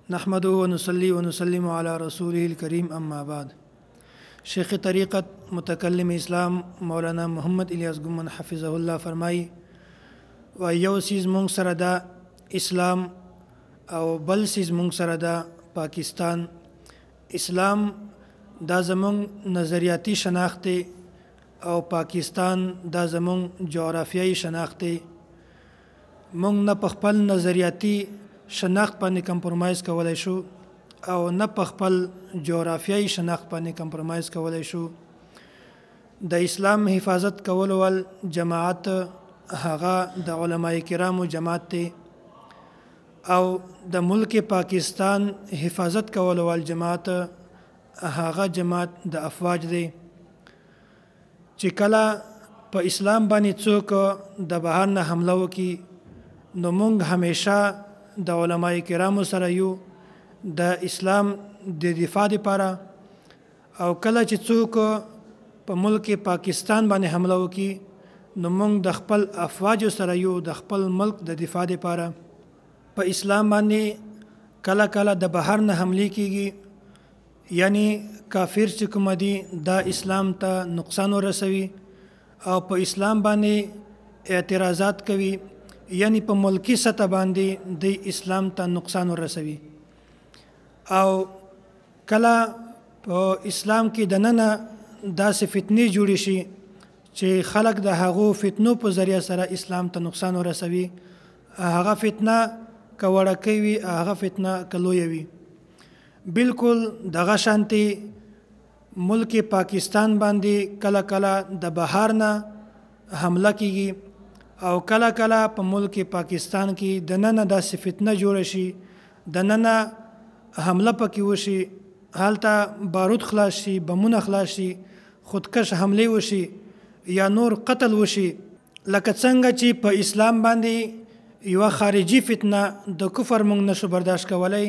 نحمده ونصلي ونسلم على رسوله الكريم اما بعد. شیخ طریقت متکلم اسلام مولانا محمد الیاس گمن حفظه الله فرمایي و یو سیز مونږ سره دا اسلام او بل سیز مونږ سره دا پاکستان. اسلام دا زمونږ نظریاتی شناخت دی او پاکستان دا زمونږ جغرافیایي شناخت دی. مونږ نه په خپل نظریاتی شناخت باندې کمپرمایز کولای شو او نه په خپل جغرافیایي شناخت باندې کمپرمایز کولای شو. د اسلام حفاظت کول ول جماعت هغه د علماء کرامو جماعت دی او د ملک پاکستان حفاظت کول ول جماعت هغه جماعت د افواج دی. چې کله په اسلام باندې څوک د بهر نه حمله وکړي نو موږ همیشه د علماء کرامو سره یو د اسلام د دفاع لپاره، او کله چې څوک په ملک پاکستان باندې حمله وکړي نو موږ د خپل افواجو سره یو د خپل ملک د دفاع لپاره. په اسلام باندې کله کله د بهر نه حمله کیږي، یعنی کافر چې کوم دي دا اسلام ته نقصان ورسوي او په اسلام باندې اعتراضات کوي، یعنی په ملکی سطح باندې د اسلام ته نقصان ورسوي. او کله په اسلام کې دننه داسې فتنې جوړې شي چې خلک د هغو فتنو په ذریعه سره اسلام ته نقصان ورسوي. هغه فتنه که وړکۍ وي، هغه فتنه که لویه وي. بالکل دغه شانتي ملک پاکستان باندې کله کله د بهر نه حمله کیږي او کله کله په ملک پاکستان کې دننه داسې فتنه جوړه شي، دننه حمله پکې وشي، هلته بارود خلاص شي، بمونه خلاص شي، خودکش حمله وشي یا نور قتل وشي. لکه څنګه چې په اسلام باندې یو خارجي فتنه د کفر مونږ نشو برداشت کولای،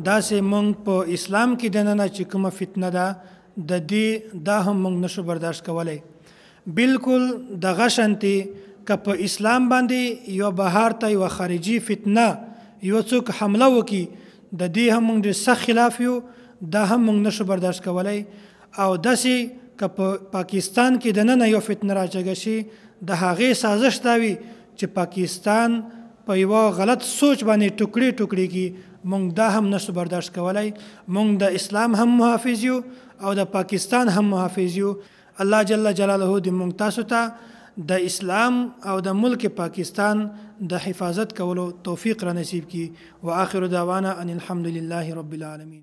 داسې مونږ په اسلام کې دننه چې کومه فتنه ده د دې دا هم مونږ نشو برداشت کولای. بالکل دغه شانتي که په اسلام باندې یو بهر ته یو خارجي فتنه یو څوک حمله وکړي د دې هم موږ سخت خلاف یو، دا هم موږ نشو برداشت کولای. او داسې که په پاکستان کې دننه یو فتنه راچګه شي د هغې سازش دا وي چې پاکستان په یوه غلط سوچ باندې ټوکړې ټوکړې کې موږ دا هم نشو برداشت کولای. موږ د اسلام هم محافظ یو او د پاکستان هم محافظ یو. الله جل جلاله دې موږ تاسو ته د اسلام او د ملک پاکستان د حفاظت کولو توفیق را نصیب کی. و آخر دعوانا ان الحمد لله رب العالمین.